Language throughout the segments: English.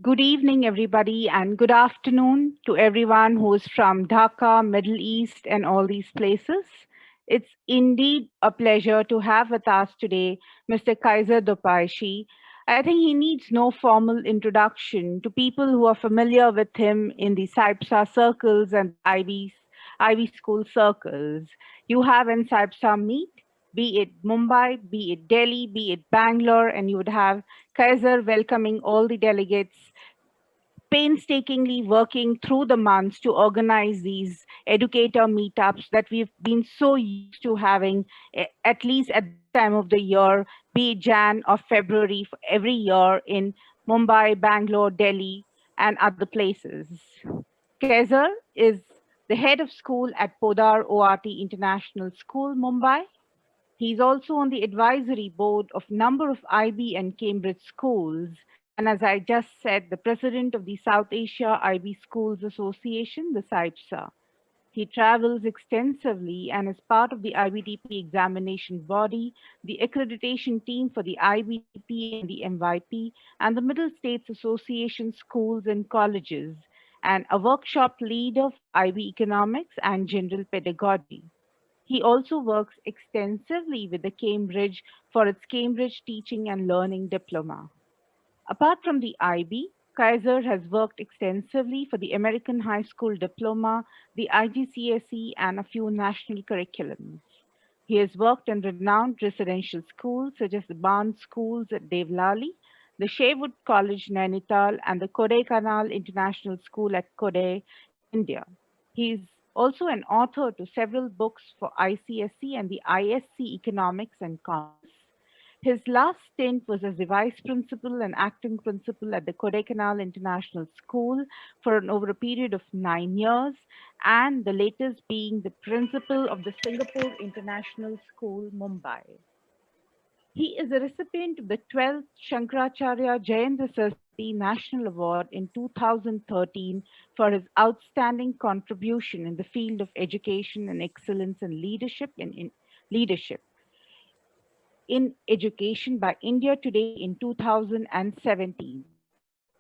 Good evening, everybody, and good afternoon to everyone who is from Dhaka, Middle East, and all these places. It's indeed a pleasure to have with us today Mr. Kaisar Dopaishi. I think he needs no formal introduction to people who are familiar with him in the SAIPSA circles and Ivy school circles. You have in SAIPSA meet, be it Mumbai, be it Delhi, be it Bangalore, and you would have Kaiser welcoming all the delegates, painstakingly working through the months to organize these educator meetups that we've been so used to having, at least at this time of the year, be it Jan or February for every year in Mumbai, Bangalore, Delhi, and other places. Kezer is the head of school at Podar ORT International School, Mumbai. He's also on the advisory board of number of IB and Cambridge schools. And as I just said, the president of the South Asia IB Schools Association, the SAIPSA. He travels extensively and is part of the IBTP examination body, the accreditation team for the IBTP and the MYP, and the Middle States Association schools and colleges, and a workshop leader for IB economics and general pedagogy. He also works extensively with the Cambridge for its Cambridge Teaching and Learning Diploma. Apart from the IB, Kaiser has worked extensively for the American High School Diploma, the IGCSE, and a few national curriculums. He has worked in renowned residential schools such as the Barnes Schools at Devlali, the Sherwood College Nainital, and the Kodaikanal International School at Kodai, India. He is also an author to several books for ICSE and the ISC Economics and Commerce. His last stint was as the vice principal and acting principal at the Kodaikanal International School for over a period of 9 years, and the latest being the principal of the Singapore International School, Mumbai. He is a recipient of the 12th Shankaracharya Jayanta Saraswati National Award in 2013 for his outstanding contribution in the field of education and excellence in leadership in education by India Today in 2017.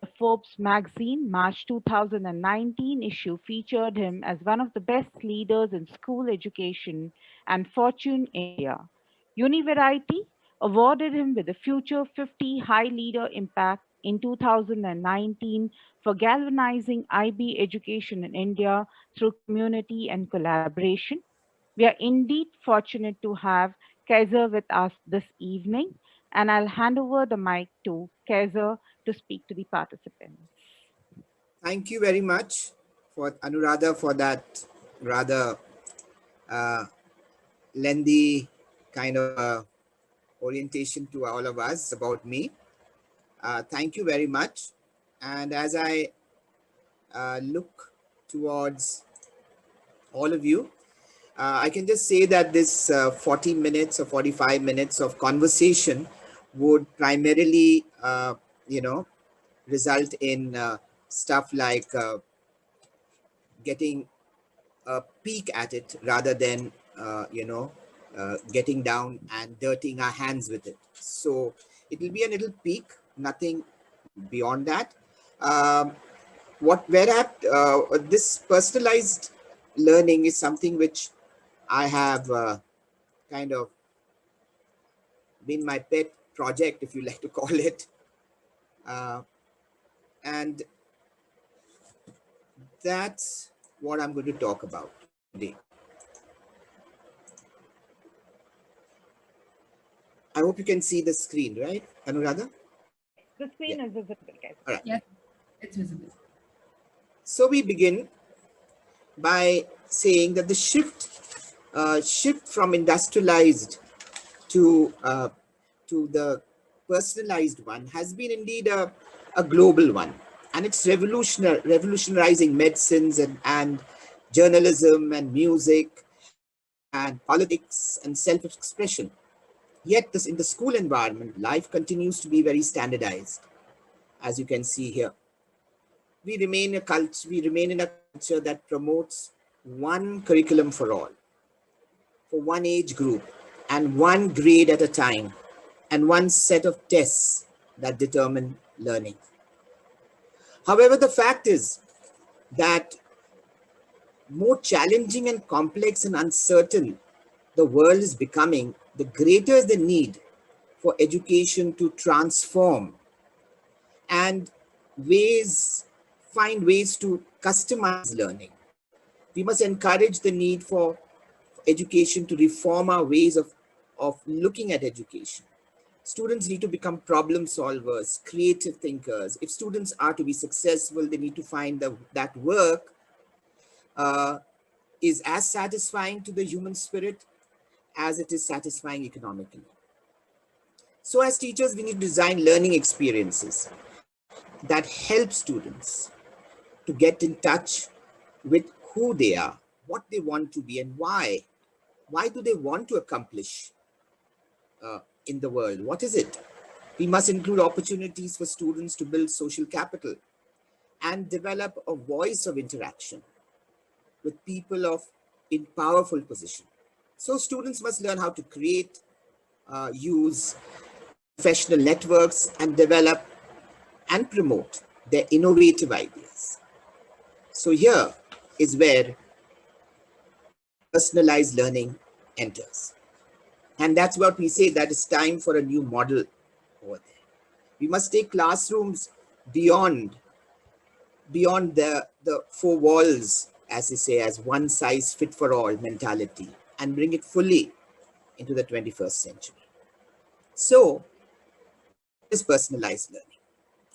The Forbes magazine March 2019 issue featured him as one of the best leaders in school education, and Fortune India. Univariety awarded him with the Future 50 High Leader Impact in 2019 for galvanizing IB education in India through community and collaboration. We are indeed fortunate to have Kaiser with us this evening, and I'll hand over the mic to Kaiser to speak to the participants. Thank you very much for Anuradha for that rather uh, lengthy kind of orientation to all of us about me. Thank you very much. And as I look towards all of you, I can just say that this 40 minutes or 45 minutes of conversation would primarily, result in stuff like getting a peek at it rather than, getting down and dirtying our hands with it. So it will be a little peek, nothing beyond that. This personalized learning is something which I have kind of been my pet project, if you like to call it. And that's what I'm going to talk about today. I hope you can see the screen, right, Anuradha? The screen is visible, guys. All right. Yes, it's visible. So we begin by saying that the shift from industrialized to the personalized one has been indeed a global one, and it's revolutionizing medicines and journalism and music and politics and self-expression. Yet this, in the school environment, life continues to be very standardized, as you can see here. We remain in a culture that promotes one curriculum for all, for one age group, and one grade at a time, and one set of tests that determine learning. However, the fact is that more challenging and complex and uncertain the world is becoming, the greater is the need for education to transform and find ways to customize learning. We must encourage the need for education to reform our ways of looking at education. Students need to become problem solvers, creative thinkers. If students are to be successful, they need to find that work uh, is as satisfying to the human spirit as it is satisfying economically. So as teachers, we need to design learning experiences that help students to get in touch with who they are, what they want to be, and why. Why do they want to accomplish in the world? What is it? We must include opportunities for students to build social capital and develop a voice of interaction with people in powerful position. So students must learn how to create, use professional networks, and develop and promote their innovative ideas. So here is where personalized learning enters. And that's what we say, that it's time for a new model over there. We must take classrooms beyond the four walls, as they say, as one size fit for all mentality, and bring it fully into the 21st century. So what is personalized learning?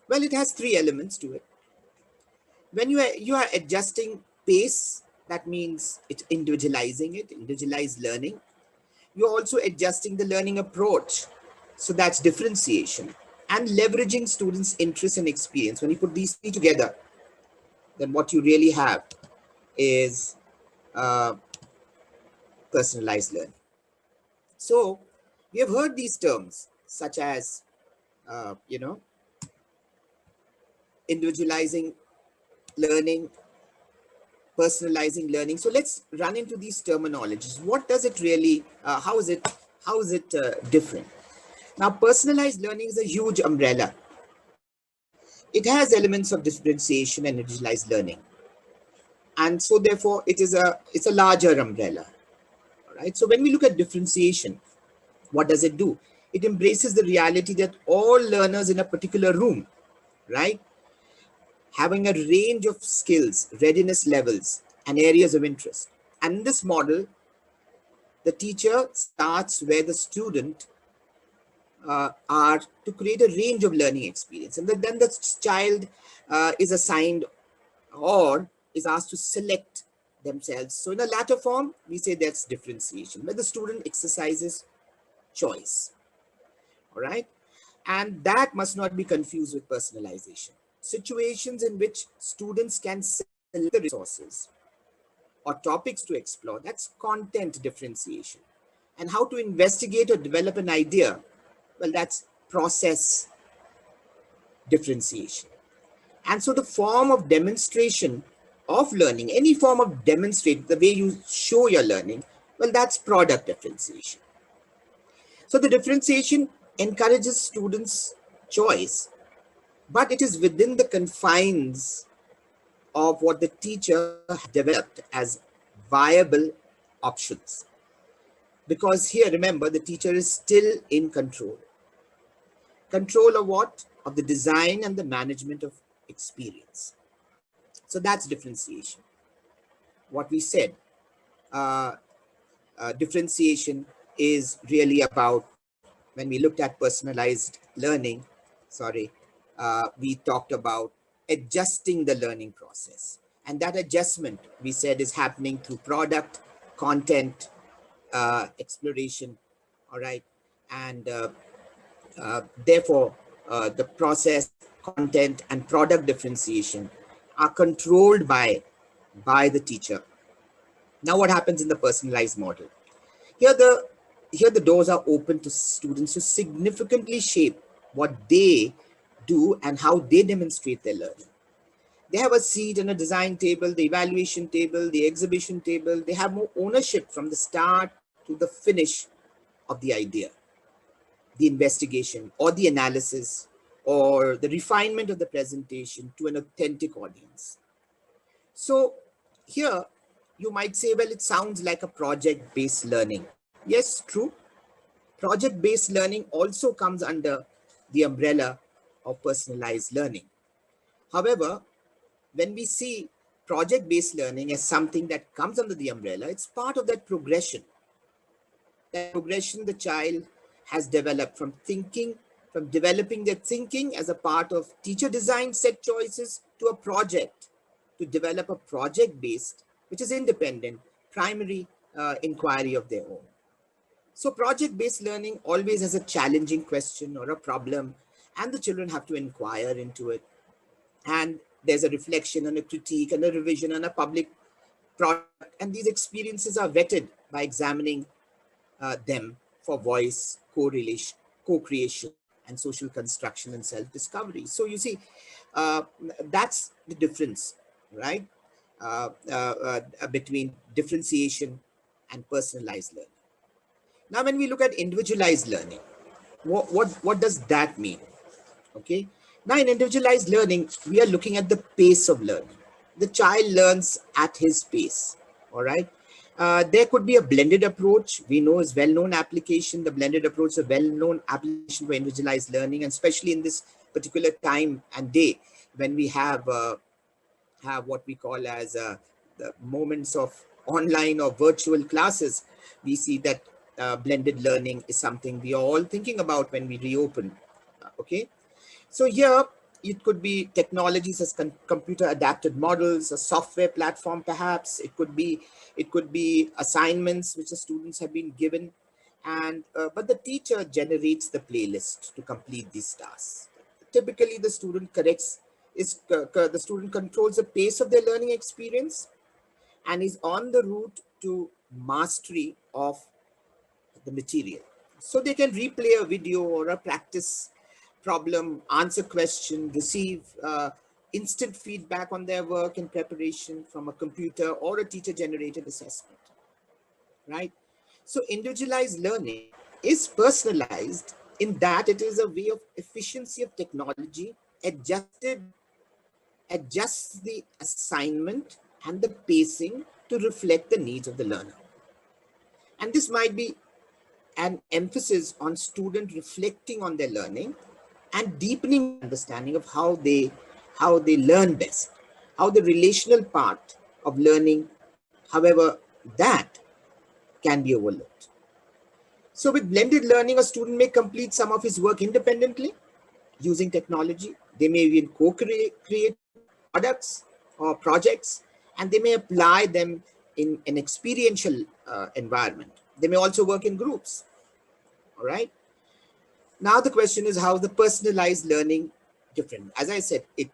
Well, it has three elements to it. When you are adjusting pace, that means it's individualized learning. You're also adjusting the learning approach. So that's differentiation and leveraging students' interest and experience. When you put these three together, then what you really have is uh, personalized learning. So we have heard these terms such as, you know, individualizing learning, personalizing learning. So let's run into these terminologies. What does it really, how is it different? Now, personalized learning is a huge umbrella. It has elements of differentiation and individualized learning. And so therefore it's a larger umbrella. All right. So when we look at differentiation, what does it do? It embraces the reality that all learners in a particular room, right, having a range of skills, readiness levels, and areas of interest. And in this model, the teacher starts where the student are to create a range of learning experience. And then the child is assigned or is asked to select themselves. So in the latter form, we say that's differentiation, where the student exercises choice. All right. And that must not be confused with personalization. Situations in which students can select the resources or topics to explore, that's content differentiation. And how to investigate or develop an idea, well, that's process differentiation. And so the form of demonstration of learning, any form of demonstrate, the way you show your learning, well, that's product differentiation. So the differentiation encourages students' choice, but it is within the confines of what the teacher developed as viable options. Because here, remember, the teacher is still in control. Control of what? Of the design and the management of experience. So that's differentiation. What we said, uh, differentiation is really about, when we looked at personalized learning, we talked about adjusting the learning process. And that adjustment, we said, is happening through product, content, exploration, all right? And therefore, the process, content, and product differentiation are controlled by the teacher. Now, what happens in the personalized model? Here the doors are open to students to significantly shape what they do and how they demonstrate their learning. They have a seat and a design table, the evaluation table, the exhibition table. They have more ownership from the start to the finish of the idea, the investigation, or the analysis, or the refinement of the presentation to an authentic audience. So here you might say, well, it sounds like a project-based learning. Yes, true. Project-based learning also comes under the umbrella of personalized learning. However, when we see project-based learning as something that comes under the umbrella, it's part of that progression. That progression the child has developed from developing their thinking as a part of teacher design set choices to a project, to develop a project-based, which is independent, primary inquiry of their own. So project-based learning always has a challenging question or a problem, and the children have to inquire into it. And there's a reflection and a critique and a revision and a public product. And these experiences are vetted by examining them for voice, correlation, co-creation, and social construction and self-discovery. So you see, uh, that's the difference, right? Between differentiation and personalized learning. Now, when we look at individualized learning, what does that mean? Okay. Now, in individualized learning, we are looking at the pace of learning. The child learns at his pace. All right. There could be a blended approach. We know is well-known application. The blended approach is a well-known application for individualized learning, and especially in this particular time and day when we have what we call as the moments of online or virtual classes, we see that blended learning is something we are all thinking about when we reopen. Okay, so here it could be technologies as computer adapted models, a software platform perhaps. It could be assignments which the students have been given, and but the teacher generates the playlist to complete these tasks. Typically, the student the student controls the pace of their learning experience and is on the route to mastery of the material. So they can replay a video or a practice problem, answer question, receive instant feedback on their work and preparation from a computer or a teacher generated assessment, right? So individualized learning is personalized in that it is a way of efficiency of technology adjusts the assignment and the pacing to reflect the needs of the learner. And this might be an emphasis on student reflecting on their learning and deepening their understanding of how they learn best, how the relational part of learning, however, that can be overlooked. So with blended learning, a student may complete some of his work independently using technology. They may even co-create products or projects, and they may apply them in an experiential environment. They may also work in groups. All right. Now the question is, how the personalized learning different? As I said, it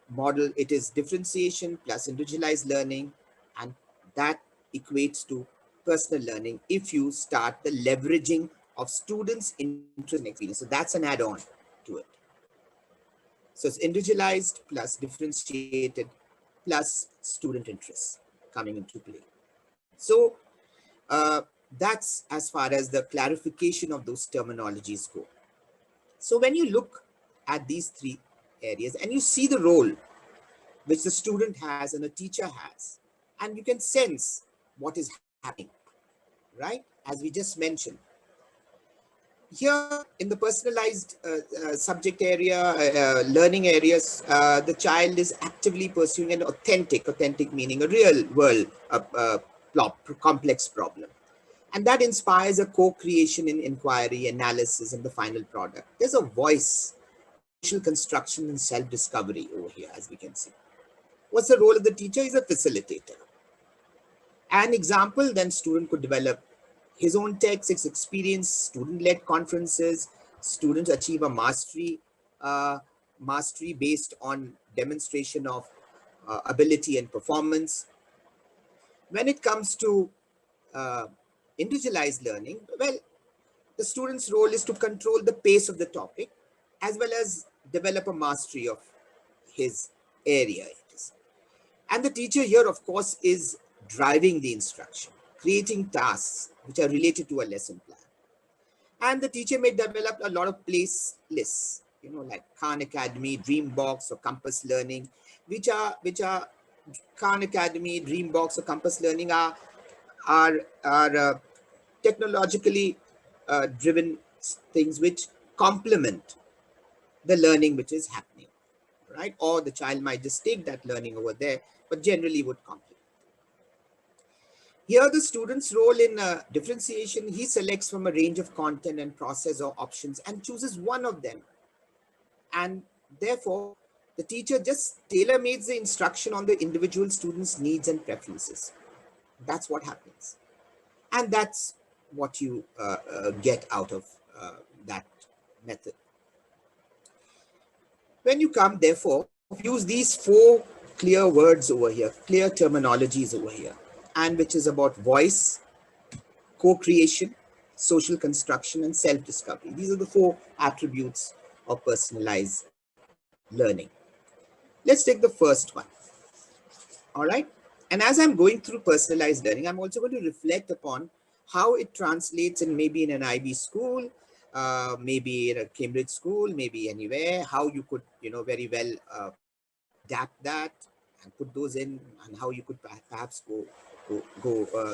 is differentiation plus individualized learning, and that equates to personal learning if you start the leveraging of students' interest and experience. So that's an add-on to it. So it's individualized plus differentiated plus student interests coming into play. So that's as far as the clarification of those terminologies go. So when you look at these three areas and you see the role which the student has and a teacher has, and you can sense what is happening, right? As we just mentioned. Here in the personalized subject area, learning areas, the child is actively pursuing an authentic meaning a real world complex problem. And that inspires a co-creation in inquiry, analysis, and the final product. There's a voice, social construction, and self-discovery over here, as we can see. What's the role of the teacher? Is a facilitator. An example, then student could develop his own text, his experience, student-led conferences. Students achieve a mastery based on demonstration of ability and performance. When it comes to uh, individualized learning, well, the student's role is to control the pace of the topic as well as develop a mastery of his area. And the teacher here, of course, is driving the instruction, creating tasks which are related to a lesson plan. And the teacher may develop a lot of place lists, like Khan Academy, Dreambox, or Compass Learning, which are Khan Academy, Dreambox, or Compass Learning are technologically driven things which complement the learning which is happening, right? Or the child might just take that learning over there, but generally would complement. Here, the student's role in differentiation, he selects from a range of content and process or options and chooses one of them. And therefore, the teacher just tailor-makes the instruction on the individual student's needs and preferences. That's what happens. And that's what you get out of that method. When you come, therefore, use these 4 clear words over here, clear terminologies over here, and which is about voice, co-creation, social construction, and self-discovery. These are the 4 attributes of personalized learning. Let's take the first one. All right. And as I'm going through personalized learning, I'm also going to reflect upon how it translates in maybe in an IB school, maybe in a Cambridge school, maybe anywhere, how you could, very well adapt that and put those in, and how you could perhaps go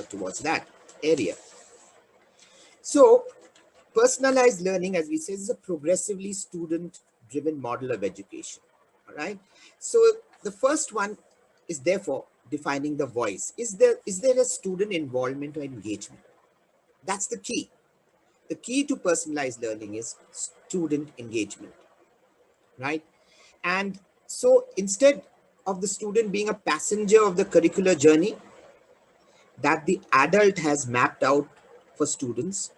towards that area. So personalized learning, as we say, is a progressively student-driven model of education. All right. So the first one is therefore defining the voice. Is there a student involvement or engagement? That's the key. The key to personalized learning is student engagement, right? And so instead of the student being a passenger of the curricular journey that the adult has mapped out for students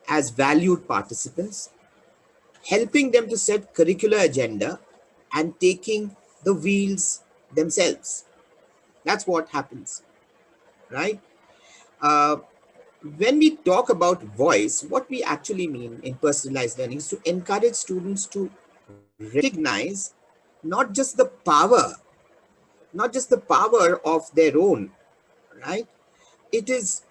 as valued participants, helping them to set curricular agenda and taking the wheels themselves. That's what happens, right? Uh, when we talk about voice, what we actually mean in personalized learning is to encourage students to recognize not just the power, of their own, right? It is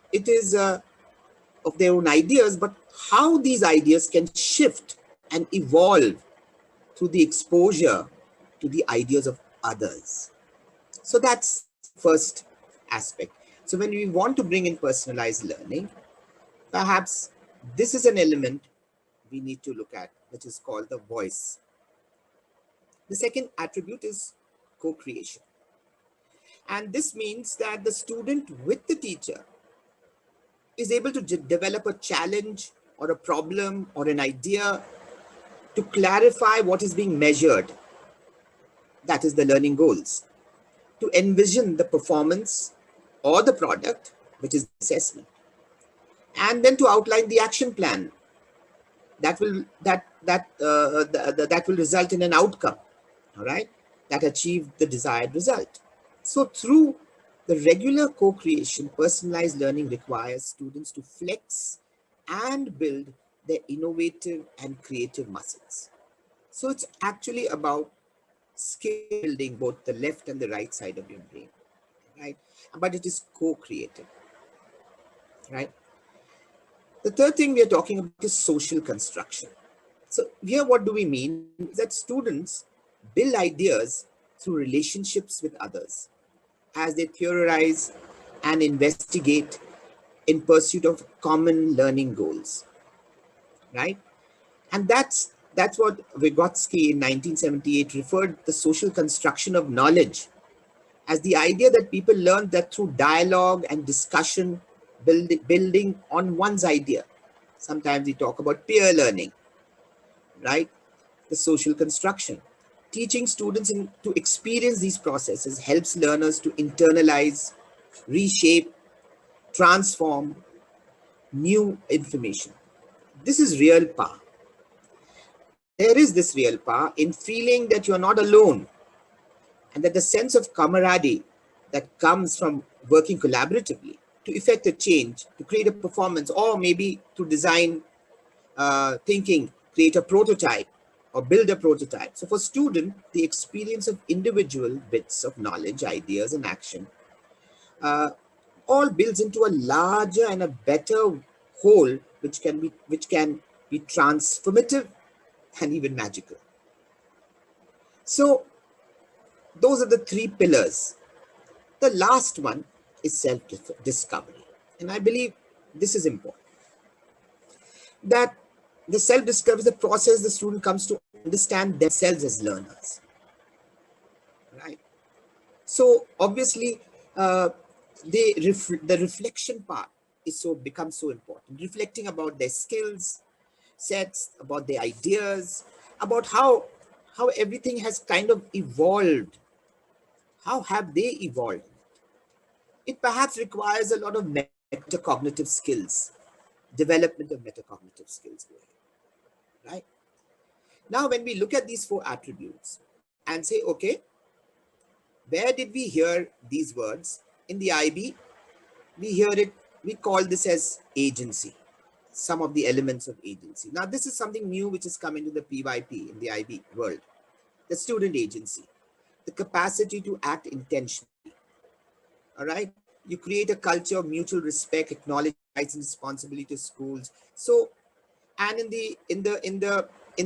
of their own ideas, but how these ideas can shift and evolve through the exposure to the ideas of others. So that's the first aspect. So when we want to bring in personalized learning, perhaps this is an element we need to look at, which is called the voice. The second attribute is co-creation. And this means that the student with the teacher is able to develop a challenge or a problem or an idea to clarify what is being measured. That is the learning goals. To envision the performance or the product, which is the assessment. And then to outline the action plan that will result in an outcome, all right, that achieve the desired result. So through the regular co-creation, personalized learning requires students to flex and build their innovative and creative muscles. So it's actually about skill building both the left and the right side of your brain, right? But it is co-creative, right? The third thing we are talking about is social construction. So here, what do we mean? Is that students build ideas through relationships with others as they theorize and investigate in pursuit of common learning goals, right? And that's what Vygotsky in 1978 referred the social construction of knowledge as the idea that people learn that through dialogue and discussion, building on one's idea. Sometimes we talk about peer learning, right? The social construction. Teaching students to experience these processes helps learners to internalize, reshape, transform new information. This is real power. There is this real power in feeling that you're not alone, and that the sense of camaraderie that comes from working collaboratively to effect a change, to create a performance, or maybe to design thinking, create a prototype or build a prototype. So for student, the experience of individual bits of knowledge, ideas, and action uh, all builds into a larger and a better whole, which can be transformative and even magical. So those are the three pillars. The last one is self-discovery. And I believe this is important. That the self-discovery is the process the student comes to understand themselves as learners. Right? So obviously, the reflection part is becomes so important. Reflecting about their skills, sets, about their ideas, about how everything has kind of evolved. How have they evolved? It perhaps requires a lot of metacognitive skills, development of metacognitive skills. Right? Now, when we look at these four attributes and say, okay, where did we hear these words? In the IB, we hear it, we call this as agency, some of the elements of agency. Now, this is something new which has come into the PYP in the IB world, the student agency, the capacity to act intentionally. All right. You create a culture of mutual respect, acknowledge rights and responsibility to schools. So, and in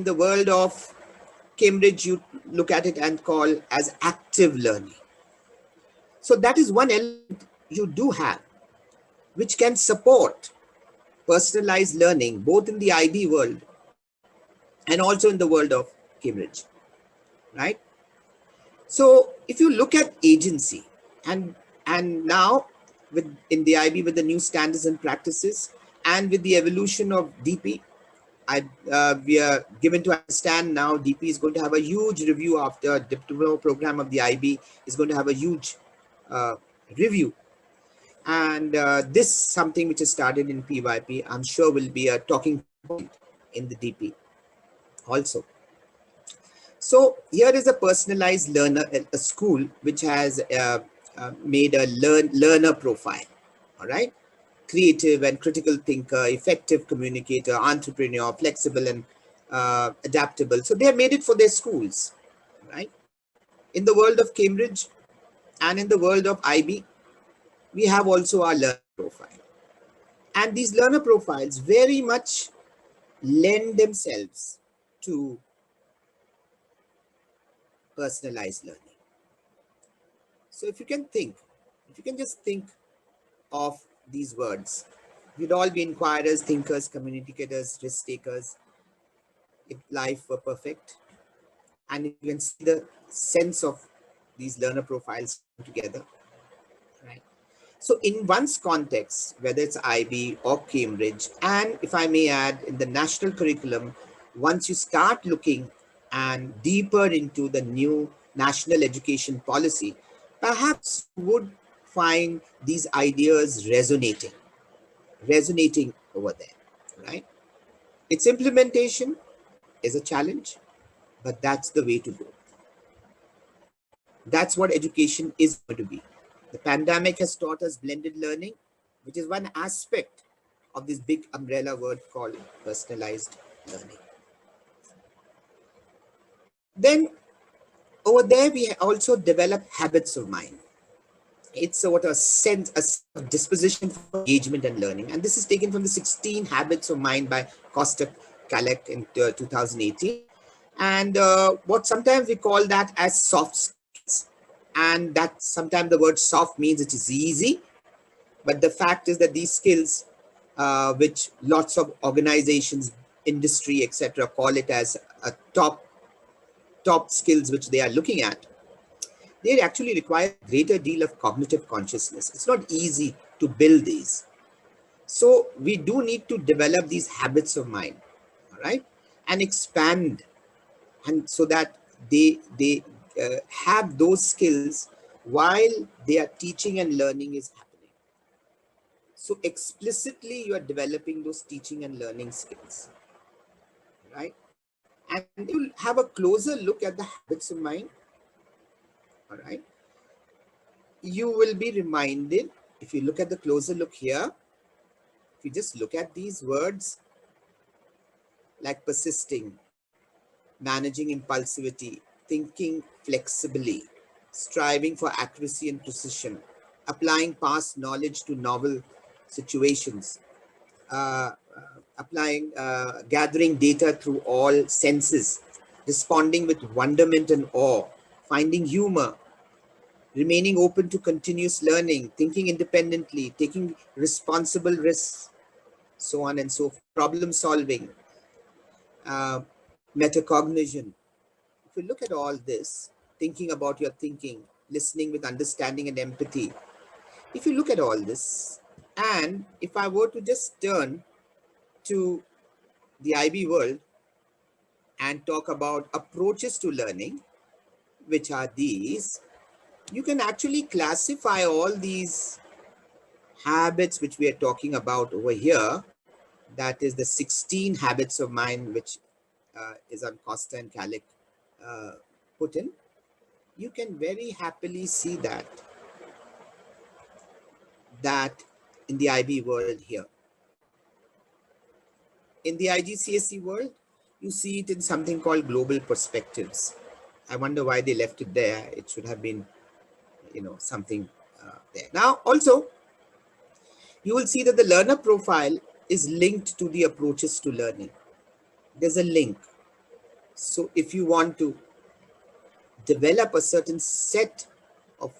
the world of Cambridge, you look at it and call as active learning. So that is one element you do have, which can support personalized learning, both in the IB world and also in the world of Cambridge, right? So if you look at agency and now in the IB with the new standards and practices and with the evolution of DP, we are given to understand now DP is going to have a huge review after diploma program of the IB is going to have a huge review. And this something which is started in PYP, I'm sure will be a talking point in the DP also. So here is a personalized learner, a school which has made a learner profile, all right? Creative and critical thinker, effective communicator, entrepreneur, flexible and adaptable. So they have made it for their schools, right? In the world of Cambridge and in the world of IB, we have also our learner profile. And these learner profiles very much lend themselves to personalized learning. So if you can just think of these words, we'd all be inquirers, thinkers, communicators, risk takers, if life were perfect. And you can see the sense of these learner profiles together, right? So in one's context, whether it's IB or Cambridge, and if I may add, in the national curriculum, once you start looking and deeper into the new national education policy, perhaps you would find these ideas resonating over there, right? Its implementation is a challenge, but that's the way to go. That's what education is going to be. The pandemic has taught us blended learning, which is one aspect of this big umbrella word called personalized learning. Then over there, we also develop habits of mind. It's what a sense, a disposition for engagement and learning. And this is taken from the 16 Habits of Mind by Costa Kalek in 2018. And what sometimes we call that as soft skills. And that sometimes the word soft means it is easy. But the fact is that these skills, which lots of organizations, industry, etc., call it as a top skills which they are looking at, they actually require a greater deal of cognitive consciousness. It's not easy to build these. So we do need to develop these habits of mind, all right, and expand, and so that they have those skills while they are teaching and learning is happening. So explicitly, you are developing those teaching and learning skills, right? And you'll have a closer look at the habits of mind, all right? You will be reminded, if you look at the closer look here, if you just look at these words like persisting, managing impulsivity, thinking flexibly, striving for accuracy and precision, applying past knowledge to novel situations, gathering data through all senses, responding with wonderment and awe, finding humor, remaining open to continuous learning, thinking independently, taking responsible risks, so on and so forth, problem solving, uh, metacognition. If you look at all this, thinking about your thinking, listening with understanding and empathy, if you look at all this, and if I were to just turn to the IB world and talk about approaches to learning, which are these, you can actually classify all these habits which we are talking about over here. That is the 16 habits of mind, which is on Costa and Calic put in. You can very happily see that in the IB world here. In the IGCSE world, you see it in something called global perspectives. I wonder why they left it there. It should have been, something there. Now, also, you will see that the learner profile is linked to the approaches to learning. There's a link. So if you want to develop a certain set of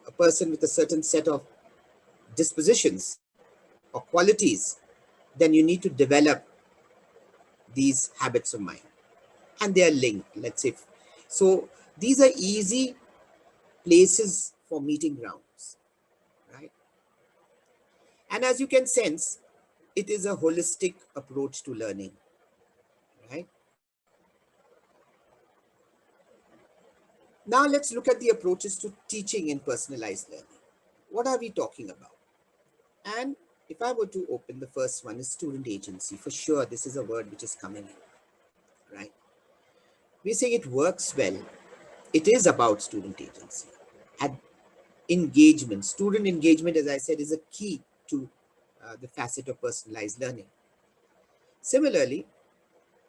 a person with a certain set of dispositions or qualities, then you need to develop these habits of mind, and they are linked, let's say. So these are easy places for meeting grounds, right? And as you can sense, it is a holistic approach to learning, right? Now let's look at the approaches to teaching in personalized learning. What are we talking about? And if I were to open, the first one is student agency. For sure, this is a word which is coming in, right? We're saying it works well. It is about student agency. And engagement, student engagement, as I said, is a key to the facet of personalized learning. Similarly,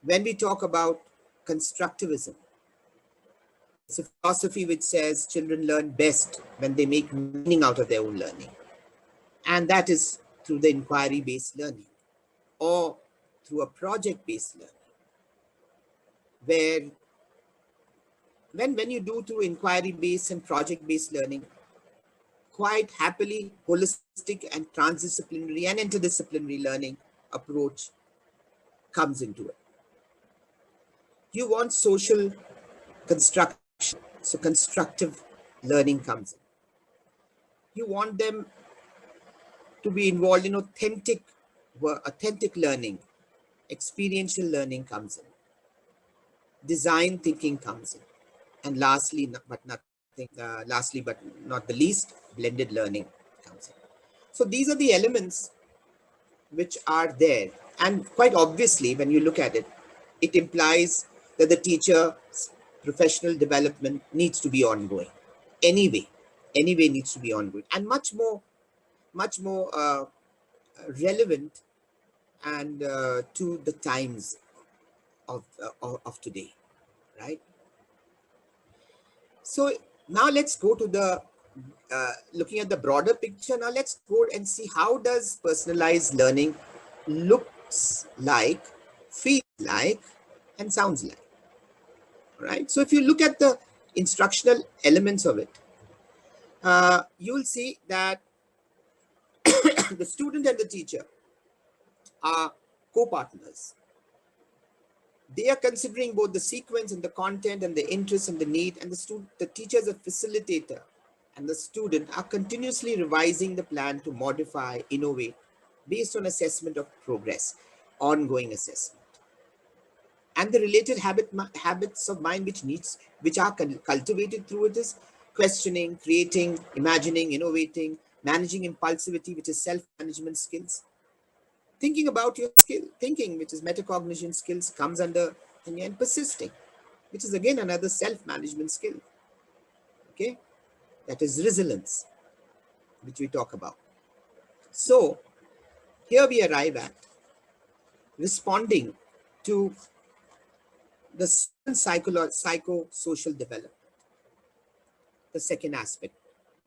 when we talk about constructivism, it's a philosophy which says children learn best when they make meaning out of their own learning. And that is through the inquiry-based learning or through a project-based learning, where when you do through inquiry-based and project-based learning, quite happily holistic and transdisciplinary and interdisciplinary learning approach comes into it. You want social construction, so constructive learning comes in. You want them to be involved in authentic learning, experiential learning comes in, design thinking comes in, and lastly but not the least, blended learning comes in. So these are the elements which are there, and quite obviously when you look at it, it implies that the teacher's professional development needs to be ongoing anyway needs to be ongoing, and much more relevant and to the times of today, right? So now let's go to the looking at the broader picture. Now let's go and see, how does personalized learning looks like, feels like, and sounds like, right? So if you look at the instructional elements of it, you will see that the student and the teacher are co-partners. They are considering both the sequence and the content and the interest and the need, and the teacher is a facilitator, and the student are continuously revising the plan to modify, innovate based on assessment of progress, ongoing assessment, and the related habits of mind which are cultivated through it is questioning, creating, imagining, innovating, managing impulsivity, which is self-management skills, thinking about your thinking, which is metacognition skills, comes under, and persisting, which is again another self-management skill. Okay, that is resilience, which we talk about. So here we arrive at responding to the psychosocial development, the second aspect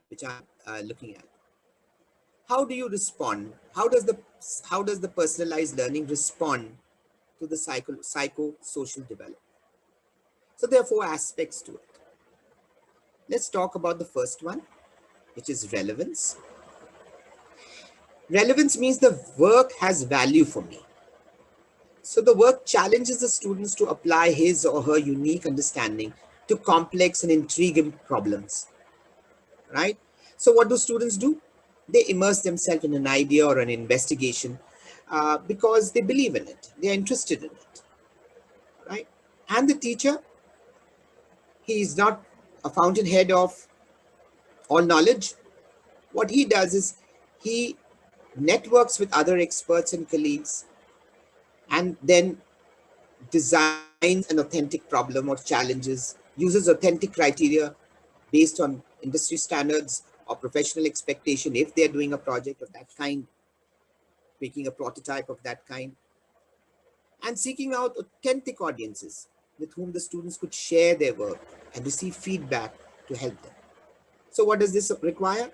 which I'm looking at. How do you respond? How does the how does the personalized learning respond to the psycho-social development? So there are four aspects to it. Let's talk about the first one, which is relevance. Relevance means the work has value for me. So the work challenges the students to apply his or her unique understanding to complex and intriguing problems, right? So what do students do? They immerse themselves in an idea or an investigation because they believe in it. They are interested in it, right? And the teacher, he is not a fountainhead of all knowledge. What he does is he networks with other experts and colleagues and then designs an authentic problem or challenges, uses authentic criteria based on industry standards or professional expectation if they're doing a project of that kind, making a prototype of that kind, and seeking out authentic audiences with whom the students could share their work and receive feedback to help them. So what does this require?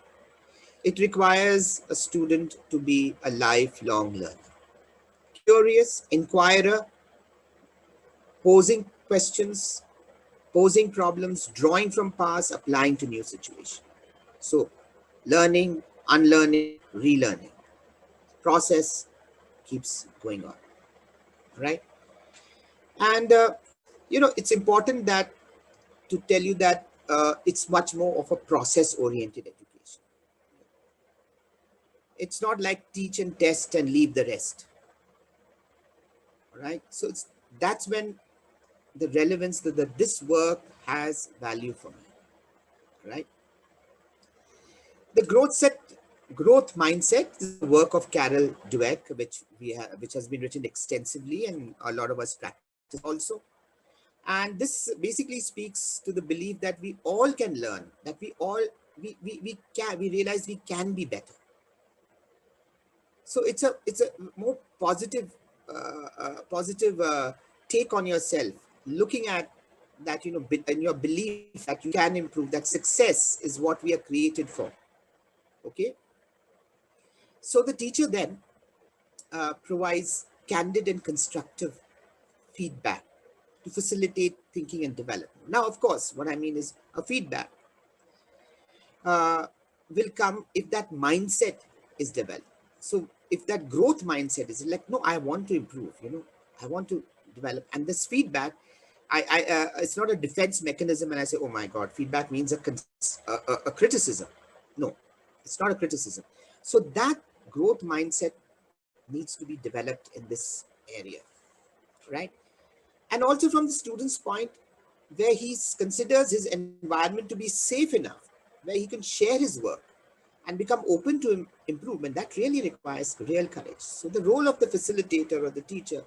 It requires a student to be a lifelong learner, curious, inquirer, posing questions, posing problems, drawing from past, applying to new situations. So learning, unlearning, relearning. Process keeps going on, right? And it's important that to tell you that it's much more of a process-oriented education. It's not like teach and test and leave the rest, right? So that's when the relevance that this work has value for me, right? The growth mindset is the work of Carol Dweck, which has been written extensively, and a lot of us practice also. And this basically speaks to the belief that we all can learn, that we realize we can be better. So it's a more positive take on yourself, looking at that, and your belief that you can improve, that success is what we are created for. Okay. So the teacher then provides candid and constructive feedback to facilitate thinking and development. Now, of course, what I mean is a feedback will come if that mindset is developed. So if that growth mindset is like, no, I want to improve, I want to develop, and this feedback, it's not a defense mechanism, and I say, oh my God, feedback means a criticism. No, it's not a criticism. So that growth mindset needs to be developed in this area, right? And also from the student's point, where he considers his environment to be safe enough, where he can share his work and become open to improvement, that really requires real courage. So the role of the facilitator or the teacher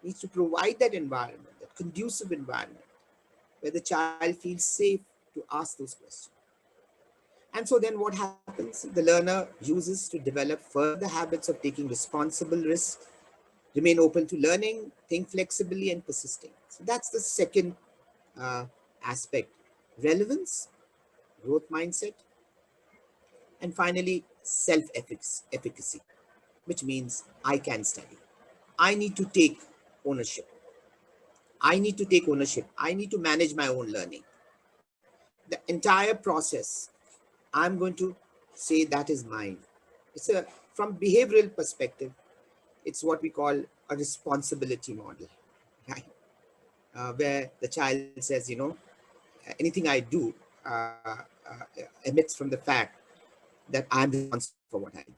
needs to provide that environment, that conducive environment, where the child feels safe to ask those questions. And so then what happens? The learner uses to develop further the habits of taking responsible risks, remain open to learning, think flexibly and persisting. So that's the second aspect: relevance, growth mindset, and finally self-efficacy, which means I can study. I need to take ownership. I need to take ownership. I need to manage my own learning. The entire process, I'm going to say that is mine. From behavioral perspective, it's what we call a responsibility model, right? Where the child says, anything I do emits from the fact that I'm responsible for what I do.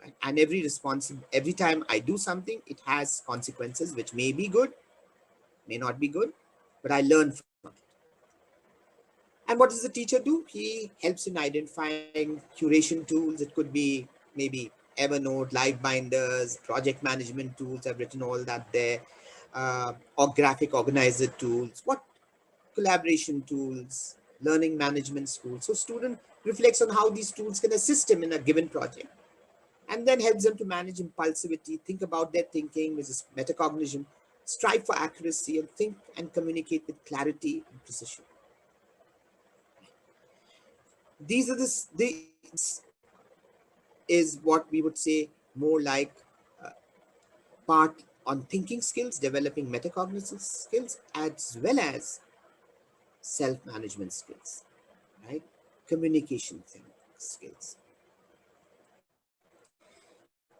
Right? And every time I do something, it has consequences, which may be good, may not be good, but I learn from it. And what does the teacher do? He helps in identifying curation tools. It could be maybe Evernote, Live Binders, project management tools. I've written all that there, or graphic organizer tools. What collaboration tools, learning management tools. So student reflects on how these tools can assist him in a given project, and then helps them to manage impulsivity, think about their thinking, which is metacognition, strive for accuracy, and think and communicate with clarity and precision. These are this is what we would say more like part on thinking skills, developing metacognitive skills, as well as self-management skills, right? Communication skills.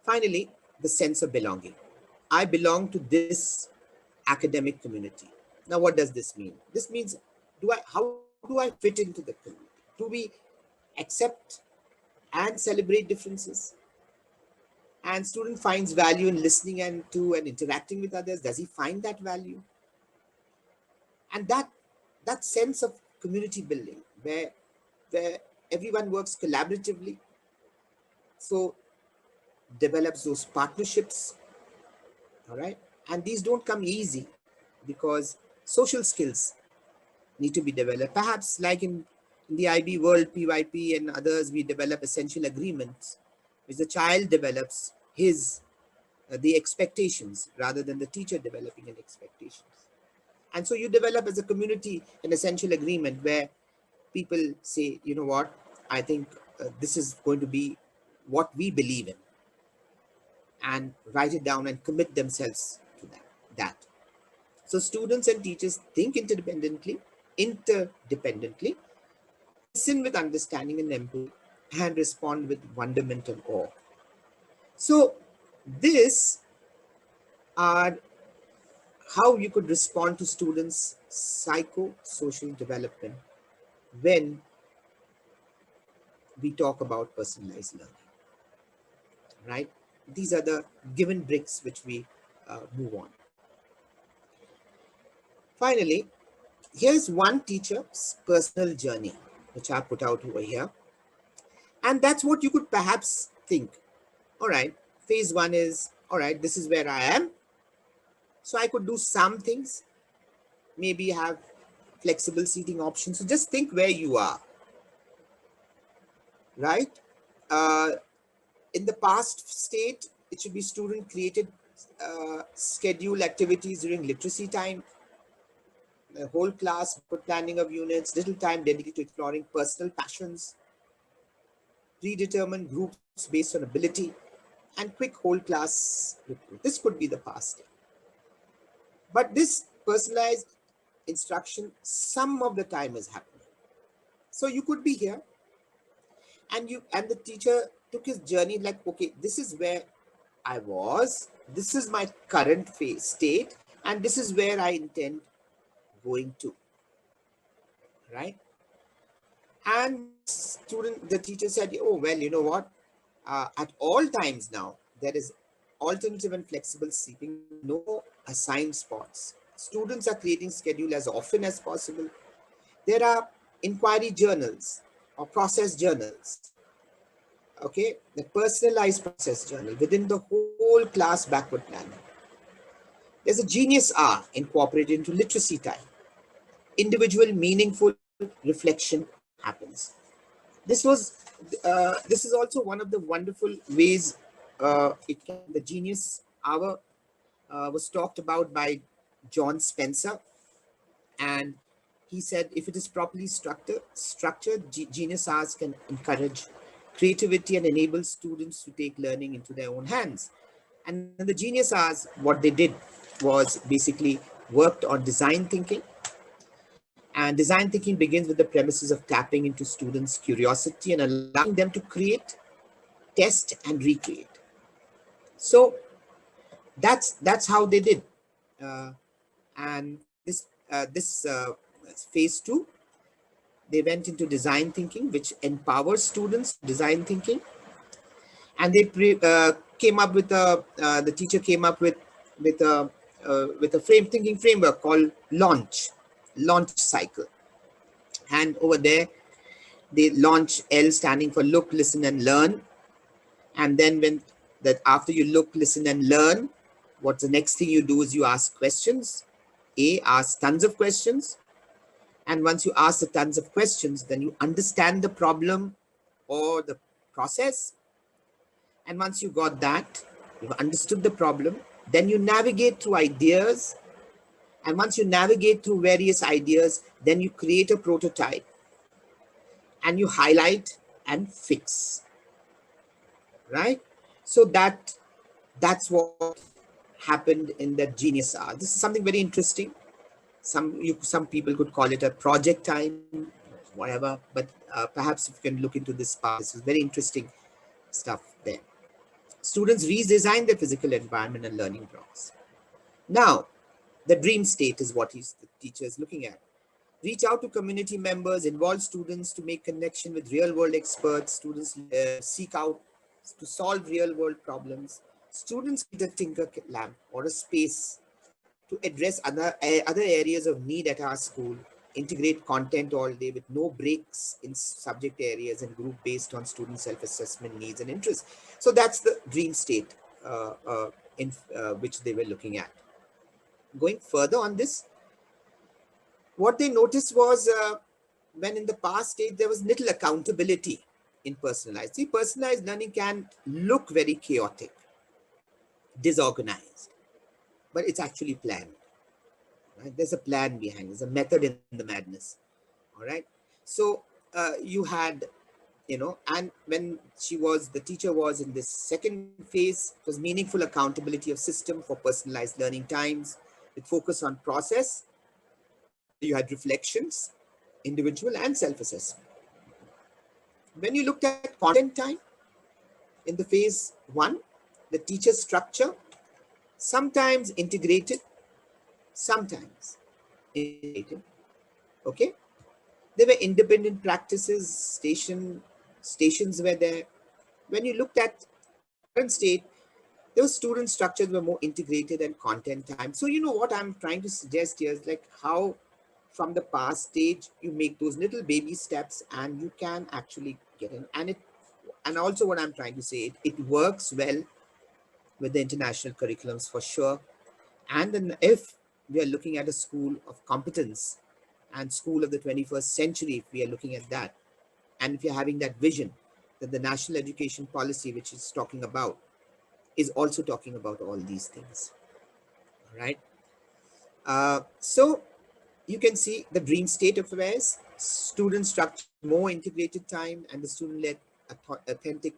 Finally, the sense of belonging. I belong to this academic community. Now, what does this mean? This means, how do I fit into the community? Do we accept and celebrate differences? And student finds value in listening and to and interacting with others. Does he find that value? And that sense of community building, where everyone works collaboratively, so develops those partnerships. All right, and these don't come easy because social skills need to be developed. Perhaps like in the IB world, PYP and others, we develop essential agreements, which the child develops the expectations rather than the teacher developing an expectations. And so you develop as a community an essential agreement where people say, you know what, I think this is going to be what we believe in, and write it down and commit themselves to that. So students and teachers think interdependently, listen with understanding and empathy, and respond with wonderment and awe. So this are how you could respond to students' psychosocial development when we talk about personalized learning, right? These are the given bricks which we move on. Finally, here's one teacher's personal journey, which I put out over here. And that's what you could perhaps think. All right, phase one is, all right, this is where I am. So I could do some things, maybe have flexible seating options. So just think where you are, right? In the past state, it should be student created schedule activities during literacy time, the whole class, good planning of units, little time dedicated to exploring personal passions, predetermined groups based on ability, and quick whole class recruit. This could be the past state. But this personalized instruction, some of the time is happening. So you could be here, and the teacher took his journey like, okay, this is where I was, this is my current phase state, and this is where I intend going to, right? And the teacher said, oh, well, you know what? At all times now, there is alternative and flexible seating, no assigned spots. Students are creating schedule as often as possible. There are inquiry journals or process journals. Okay, the personalized process journal within the whole class backward planning. There's a genius hour incorporated into literacy time. Individual meaningful reflection happens. This is also one of the wonderful ways the genius hour was talked about by John Spencer, and he said if it is properly structured, genius hours can encourage creativity and enable students to take learning into their own hands. And in the genius hours, what they did was basically worked on design thinking. And design thinking begins with the premises of tapping into students' curiosity and allowing them to create, test, and recreate. So that's how they did. And this phase two, they went into design thinking, which empowers students design thinking. And they came up with the teacher came up with a thinking framework called launch cycle. And over there, they launch L standing for look, listen, and learn. And then after you look, listen, and learn, what's the next thing you do is you ask questions. Ask tons of questions. And once you ask the tons of questions, then you understand the problem or the process. And once you got that, you've understood the problem, then you navigate through ideas. And once you navigate through various ideas, then you create a prototype and you highlight and fix, right? So that's what happened in that Genius Hour. This is something very interesting. Some people could call it a project time, whatever, but perhaps if you can look into this part, this is very interesting stuff there. Students redesign their physical environment and learning blocks. Now, the dream state is what the teacher is looking at. Reach out to community members, involve students to make connection with real world experts. Students seek out to solve real world problems. Students need a tinker lamp or a space to address other areas of need at our school. Integrate content all day with no breaks in subject areas and group based on student self-assessment needs and interests. So that's the dream state in which they were looking at. Going further on this, what they noticed was when in the past state there was little accountability in personalized. See, personalized learning can look very chaotic, disorganized, but it's actually planned. Right? There's a plan behind. There's a method in the madness. All right. So you had, and when the teacher was in this second phase, it was meaningful accountability of system for personalized learning times with focus on process. You had reflections, individual and self-assessment. When you looked at content time in the phase one, the teacher structure, sometimes integrated, sometimes integrated. Okay. There were independent practices, stations were there. When you looked at current state, those student structures were more integrated and content time. So what I'm trying to suggest here is like how from the past stage, you make those little baby steps and you can actually get in. And also what I'm trying to say, it works well with the international curriculums for sure. And then if we are looking at a school of competence and school of the 21st century, if we are looking at that, and if you're having that vision that the national education policy, which is talking about, is also talking about all these things. All right. So you can see the dream state of affairs, student structure, more integrated time, and the student-led authentic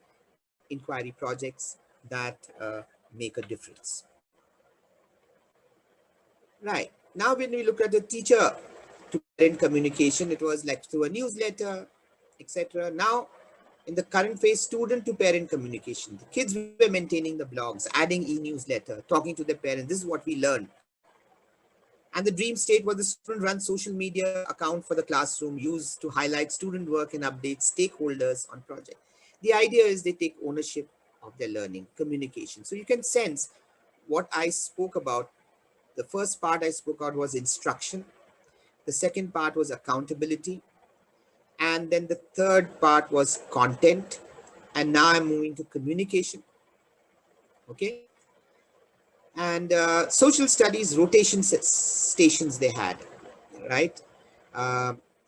inquiry projects that make a difference. Right. Now when we look at the teacher to parent communication, it was like through a newsletter, etc. Now in the current phase, student to parent communication, the kids were maintaining the blogs, adding e-newsletter, talking to their parents. This is what we learned. And the dream state was the student run social media account for the classroom used to highlight student work and update stakeholders on project. The idea is they take ownership of their learning, communication. So you can sense what I spoke about. The first part I spoke about was instruction. The second part was accountability. And then the third part was content. And now I'm moving to communication. Okay. And social studies rotation stations they had, right?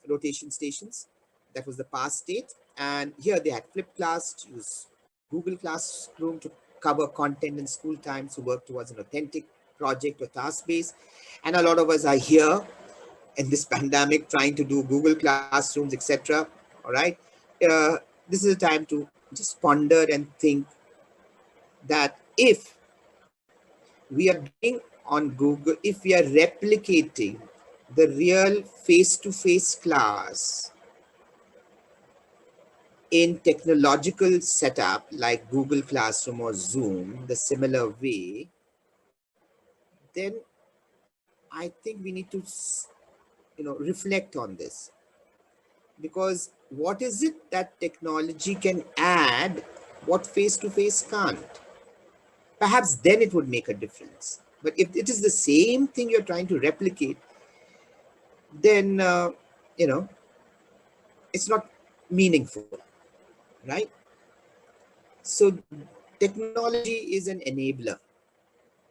Rotation stations, that was the past state. And here they had flipped class, to use Google Classroom to cover content in school time, to work towards an authentic project or task base. And a lot of us are here in this pandemic trying to do Google Classrooms, etc. All right. This is a time to just ponder and think that if we are doing on Google, if we are replicating the real face-to-face class in technological setup like Google Classroom or Zoom, the similar way, then I think we need to, reflect on this. Because what is it that technology can add what face-to-face can't? Perhaps then it would make a difference. But if it is the same thing you're trying to replicate, then, it's not meaningful, right? So technology is an enabler.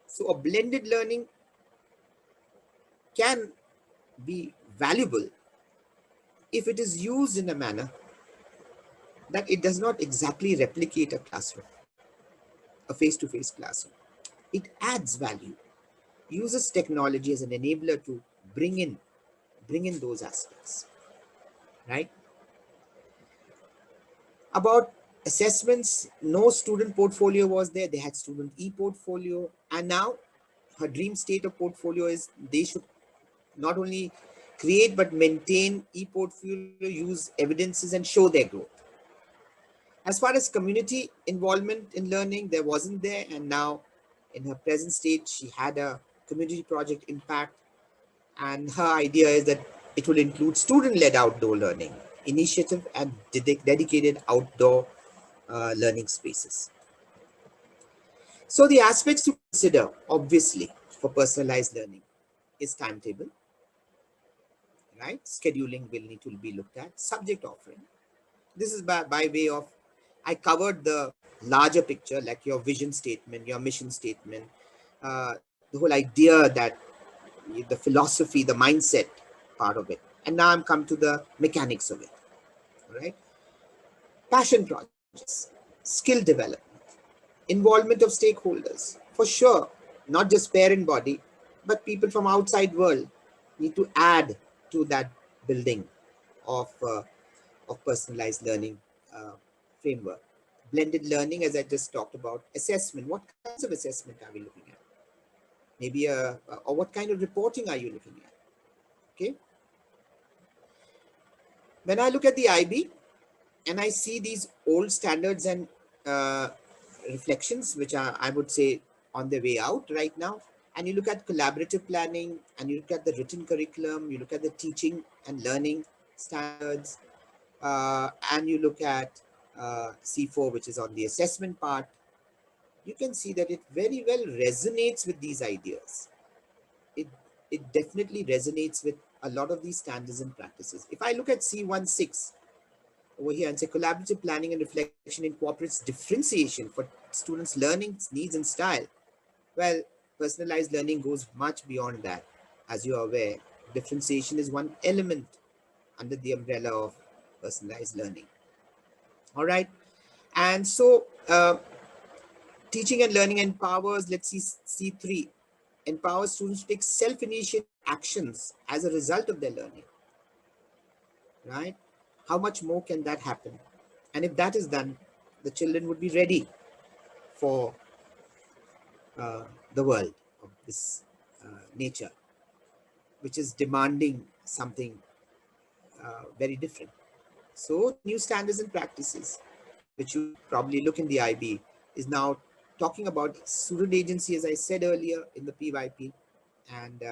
So a blended learning can be valuable if it is used in a manner that it does not exactly replicate a classroom, a face-to-face classroom. It adds value, uses technology as an enabler to bring in those aspects, right? About Assessments, no student portfolio was there. They had student e-portfolio. And now her dream state of portfolio is they should not only create but maintain e-portfolio, use evidences and show their growth. As far as community involvement in learning, there wasn't there. And now in her present state, she had a community project impact. And her idea is that it will include student-led outdoor learning initiative and dedicated outdoor learning spaces. So the aspects to consider, obviously, for personalized learning is timetable, right? Scheduling will need to be looked at. Subject offering. This is by way of, I covered the larger picture, like your vision statement, your mission statement, the whole idea that the philosophy, the mindset part of it. And now I'm come to the mechanics of it, all right? Passion projects, skill development, involvement of stakeholders, for sure, not just parent body, but people from outside world need to add to that building of, of personalized learning framework. Blended learning, as I just talked about. Assessment, what kinds of assessment are we looking at? Maybe or what kind of reporting are you looking at? Okay. When I look at the IB and I see these old standards and uh, reflections, which are, I would say, on their way out right now, and you look at collaborative planning, and you look at the written curriculum, you look at the teaching and learning standards, and you look at C4, which is on the assessment part, you can see that it very well resonates with these ideas. It, it definitely resonates with a lot of these standards and practices. If I look at C16 over here and say collaborative planning and reflection incorporates differentiation for students' learning needs and style, well, personalized learning goes much beyond that. As you are aware, differentiation is one element under the umbrella of personalized learning. All right. And so teaching and learning empowers, let's see C3, empowers students to take self-initiated actions as a result of their learning, right? How much more can that happen? And if that is done, the children would be ready for uh, the world of this nature, which is demanding something very different. So the new standards and practices, which you probably look in the IB, is now talking about student agency, as I said earlier in the PYP. And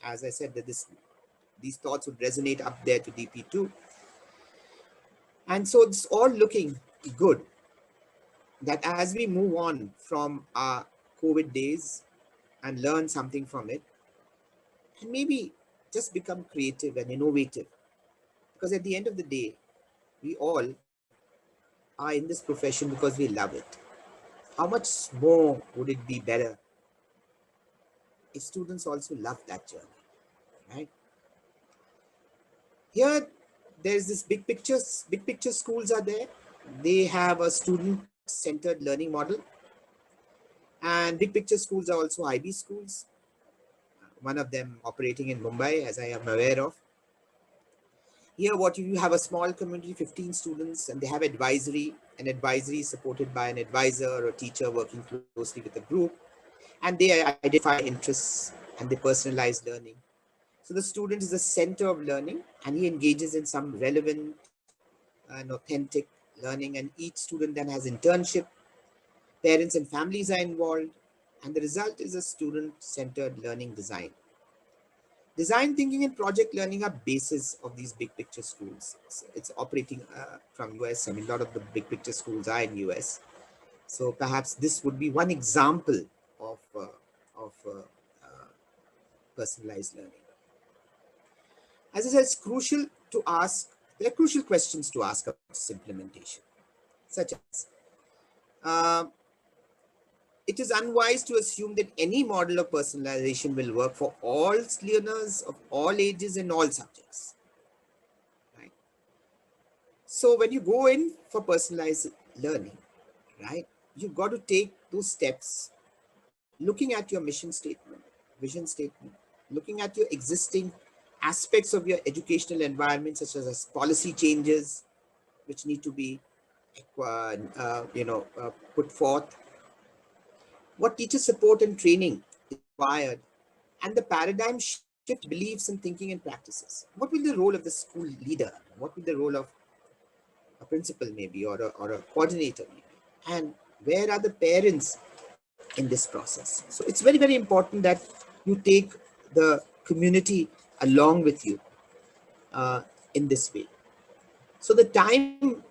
as I said, that these thoughts would resonate up there to DP2. And so it's all looking good that as we move on from our COVID days and learn something from it, and maybe just become creative and innovative. Because at the end of the day, we all are in this profession because we love it. How much more would it be better if students also love that journey, right? Here, there's this big picture schools are there. They have a student-centered learning model. And big picture schools are also IB schools. One of them operating in Mumbai, as I am aware of. Here, what you have a small community, 15 students, and they have advisory. An advisory is supported by an advisor or a teacher working closely with a group. And they identify interests and they personalize learning. So the student is the center of learning and he engages in some relevant and authentic learning, and each student then has internship. Parents and families are involved, and the result is a student-centered learning design. Design thinking and project learning are basis of these big picture schools. It's operating from US. I mean, a lot of the big picture schools are in US. So perhaps this would be one example of, personalized learning. As I said, it's crucial to ask, there are crucial questions to ask about this implementation, such as, it is unwise to assume that any model of personalization will work for all learners of all ages and all subjects, right? So when you go in for personalized learning, right, you've got to take those steps, looking at your mission statement, vision statement, looking at your existing aspects of your educational environment, such as policy changes, which need to be put forth, what teacher support and training is required, and the paradigm shift beliefs and thinking and practices. What will the role of the school leader? What will the role of a principal maybe, or a coordinator maybe? And where are the parents in this process? So it's very, very important that you take the community along with you uh, in this way. So the time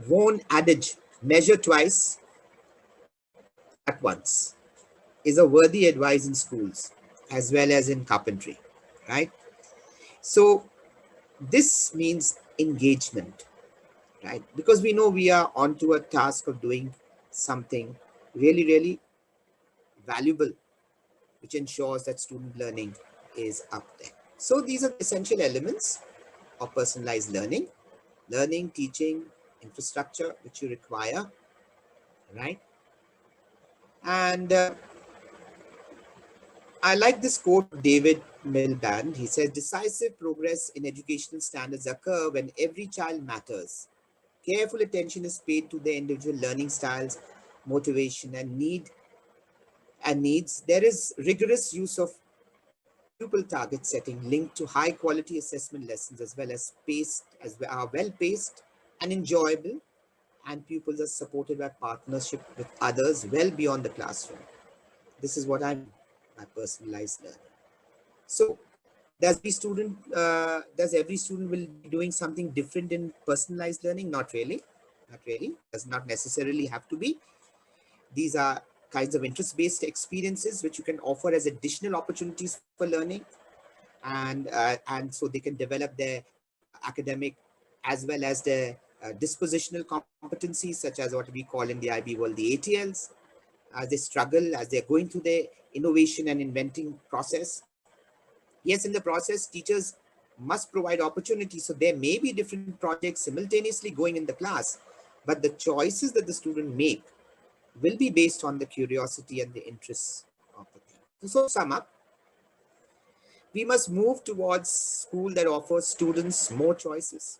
worn adage, measure twice, cut once, is a worthy advice in schools as well as in carpentry, right? So this means engagement, right? Because we know we are onto a task of doing something really, really valuable, which ensures that student learning is up there. So these are the essential elements of personalized learning: learning, teaching, infrastructure, which you require, right? And I like this quote of David Miliband. He says, decisive progress in educational standards occur when every child matters. Careful attention is paid to their individual learning styles, motivation, and needs. There is rigorous use of pupil target setting linked to high quality assessment lessons, as well as well paced and enjoyable, and pupils are supported by partnership with others well beyond the classroom. This is what I mean by personalized learning. So does every student will be doing something different in personalized learning? Not really. Not really. Does not necessarily have to be. These are kinds of interest-based experiences which you can offer as additional opportunities for learning, and so they can develop their academic as well as their dispositional competencies, such as what we call in the IB world the ATLs, as they struggle, as they're going through their innovation and inventing process. Yes, in the process, teachers must provide opportunities. So there may be different projects simultaneously going in the class, but the choices that the student make will be based on the curiosity and the interests of the thing. So to sum up, we must move towards school that offers students more choices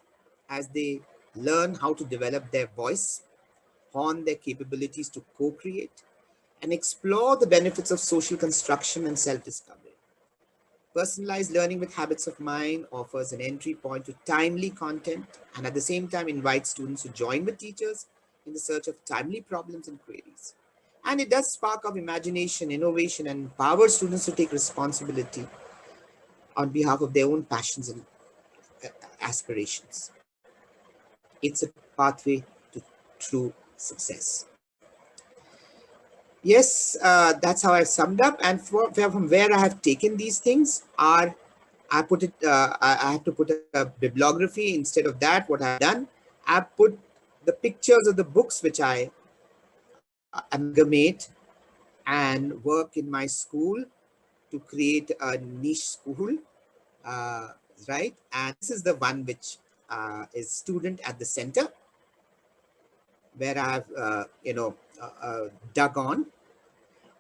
as they learn how to develop their voice, hone their capabilities to co-create, and explore the benefits of social construction and self-discovery. Personalized learning with habits of mind offers an entry point to timely content, and at the same time invites students to join with teachers in the search of timely problems and queries. And it does spark of imagination, innovation, and empower students to take responsibility on behalf of their own passions and aspirations. It's a pathway to true success. Yes, that's how I've summed up. And from where I have taken these things are, I have to put a bibliography. Instead of that, what I've done, I've put the pictures of the books which I amalgamate and work in my school to create a niche school, right? And this is the one which is student at the center, where I've, dug on.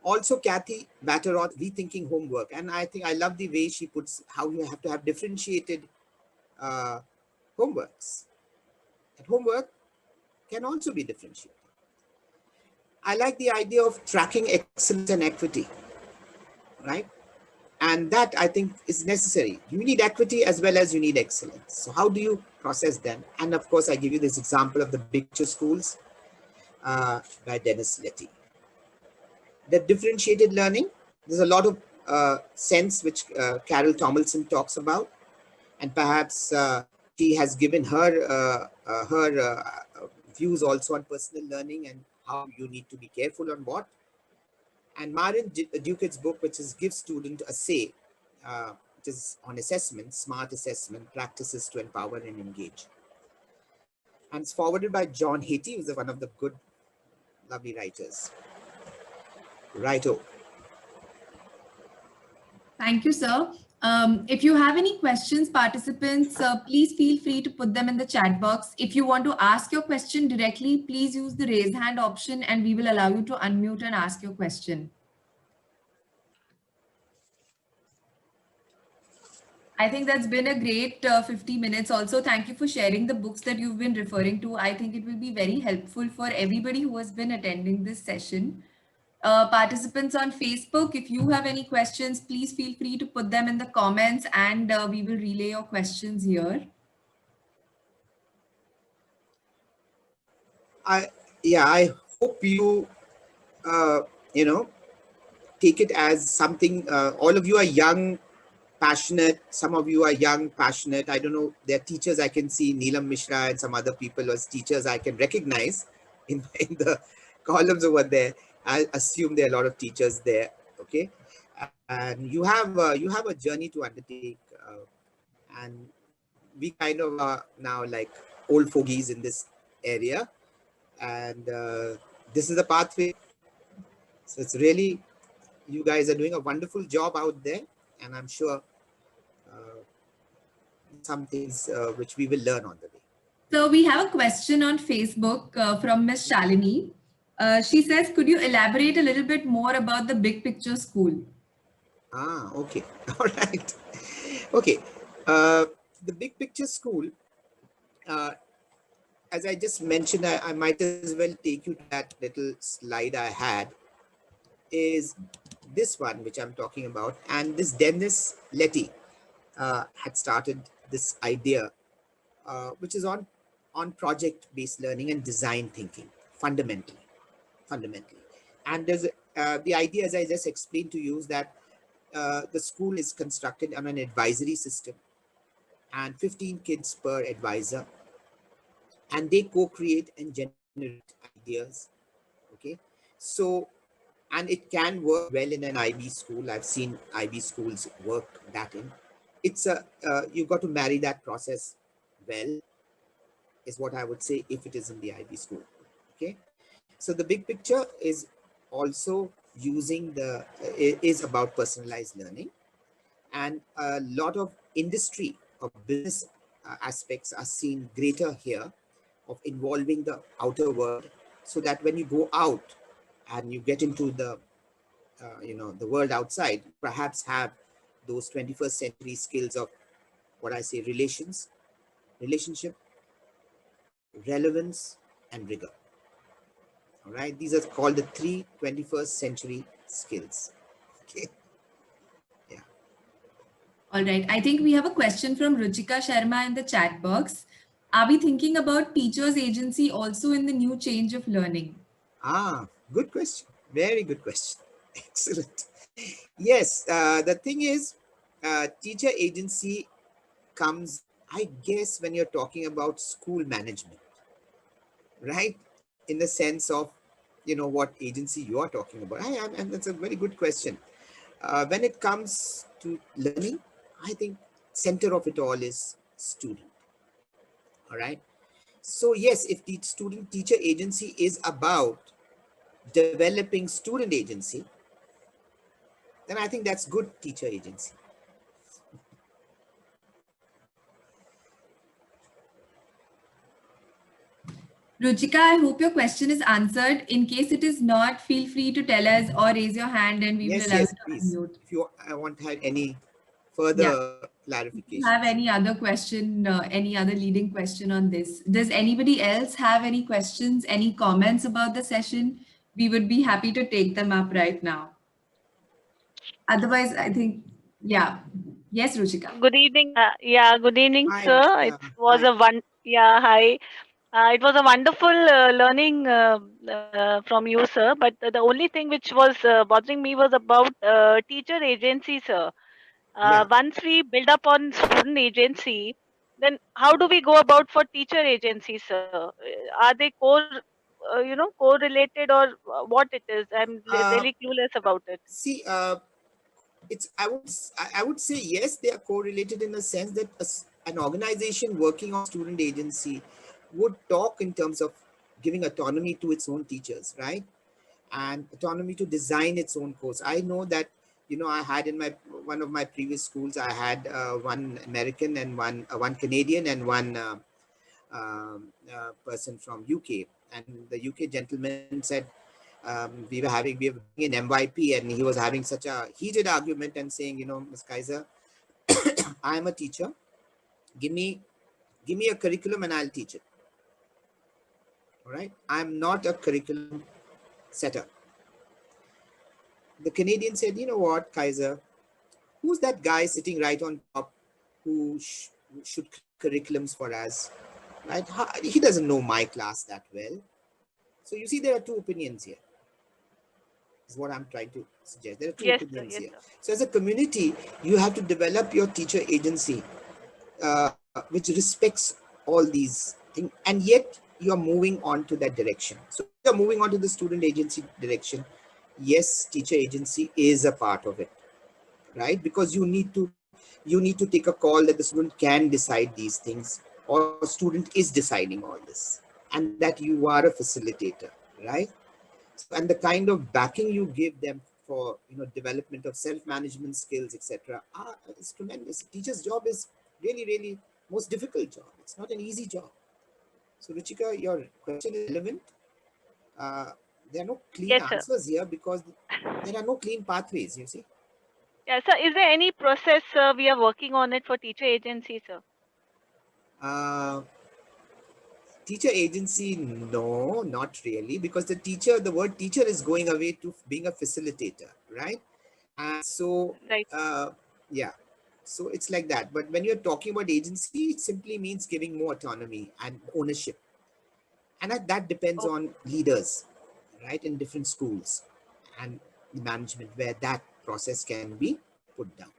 Also, Kathy Batteroth, rethinking homework. And I think I love the way she puts how you have to have differentiated uh, homeworks. And homework can also be differentiated. I like the idea of tracking excellence and equity, right? And that I think is necessary. You need equity as well as you need excellence. So how do you process them? And of course, I give you this example of the big picture schools by Dennis Letty. The differentiated learning, there's a lot of sense which Carol Tomlinson talks about, and perhaps she has given her views also on personal learning and how you need to be careful on what. And Marin Duquette's book, which is Give Student a Say, which is on assessment, smart assessment, practices to empower and engage. And it's forwarded by John Hatie, who's one of the good, lovely writers. Righto. Thank you, sir. If you have any questions, participants, please feel free to put them in the chat box. If you want to ask your question directly, please use the raise hand option and we will allow you to unmute and ask your question. I think that's been a great 50 minutes. Also, thank you for sharing the books that you've been referring to. I think it will be very helpful for everybody who has been attending this session. Participants on Facebook, if you have any questions, please feel free to put them in the comments and we will relay your questions here. I hope you, uh, you know, take it as something, all of you are young, passionate. Some of you are young, passionate. I don't know. There are teachers I can see, Neelam Mishra and some other people as teachers I can recognize in the columns over there. I assume there are a lot of teachers there. Okay, and you have a journey to undertake, and we kind of are now like old fogies in this area, and this is the pathway. So it's really, you guys are doing a wonderful job out there, and I'm sure some things which we will learn on the way. So we have a question on Facebook from Miss Shalini. She says, could you elaborate a little bit more about the Big Picture School? Okay. All right. Okay. The Big Picture School, uh, as I just mentioned, I might as well take you to that little slide I had, is this one, which I'm talking about. And this Dennis Letty had started this idea, which is on project-based learning and design thinking, fundamentally. And there's the idea, as I just explained to you, is that the school is constructed on an advisory system and 15 kids per advisor, and they co-create and generate ideas. Okay, so, and it can work well in an IB school. I've seen IB schools work that in. It's a you've got to marry that process well, is what I would say, if it is in the IB school. Okay, so the big picture is also using is about personalized learning, and a lot of industry or business aspects are seen greater here, of involving the outer world, so that when you go out and you get into the the world outside, perhaps have those 21st century skills of what I say, relationship, relevance, and rigor. All right, these are called the 21st century skills. Okay. Yeah. All right. I think we have a question from Ruchika Sharma in the chat box. Are we thinking about teachers' agency also in the new change of learning? Good question. Very good question. Excellent. Yes, the thing is, teacher agency comes, I guess, when you're talking about school management, right? In the sense of, what agency you are talking about. And that's a very good question. When it comes to learning, I think center of it all is student. All right. So yes, if the student teacher agency is about developing student agency, then I think that's good teacher agency. Ruchika, I hope your question is answered. In case it is not, feel free to tell us or raise your hand and we will allow you Yes, to please. unmute. If you want to have any Yeah. further If you clarifications. have any other question, any other leading question on this? Does anybody else have any questions, any comments about the session? We would be happy to take them up right now. Otherwise, I think, yeah. Yes, Ruchika. Good evening. Yeah, good evening, Hi, sir. It was hi. a yeah, hi. It was a wonderful learning from you, sir. But the only thing which was bothering me was about teacher agency, sir. Yeah. Once we build up on student agency, then how do we go about for teacher agency, sir? Are they correlated, or what it is? I'm Uh, really clueless about it. See, it's I would say yes, they are correlated in the sense that an organization working on student agency would talk in terms of giving autonomy to its own teachers, right? And autonomy to design its own course. I know that, I had in my one of my previous schools, I had one American and one Canadian and one person from UK. And the UK gentleman said, we were doing an MYP, and he was having such a heated argument and saying, Ms. Kaiser, I'm a teacher. Give me a curriculum and I'll teach it. All right. I'm not a curriculum setter. The Canadian said, you know what, Kaiser, who's that guy sitting right on top who should curriculums for us? Right? He doesn't know my class that well. So you see, there are two opinions here. Is what I'm trying to suggest. There are two Yes, sir. opinions Yes, here. sir. So as a community, you have to develop your teacher agency, which respects all these things, and yet you're moving on to that direction. So you're moving on to the student agency direction. Yes, teacher agency is a part of it, right? Because you need to take a call that the student can decide these things, or student is deciding all this, and that you are a facilitator, right? So, and the kind of backing you give them for development of self-management skills, etc., is tremendous. A teacher's job is really most difficult job. It's not an easy job. So Ruchika, your question is relevant. There are no clean Yes, sir. answers here because there are no clean pathways, you see. Yeah, sir. Is there any process we are working on it for teacher agency, sir? Uh, Teacher agency, no, not really, because the word teacher is going away to being a facilitator, right? And so, Right. yeah, so it's like that. But when you're talking about agency, it simply means giving more autonomy and ownership. And that depends Okay. on leaders, right, in different schools and the management where that process can be put down.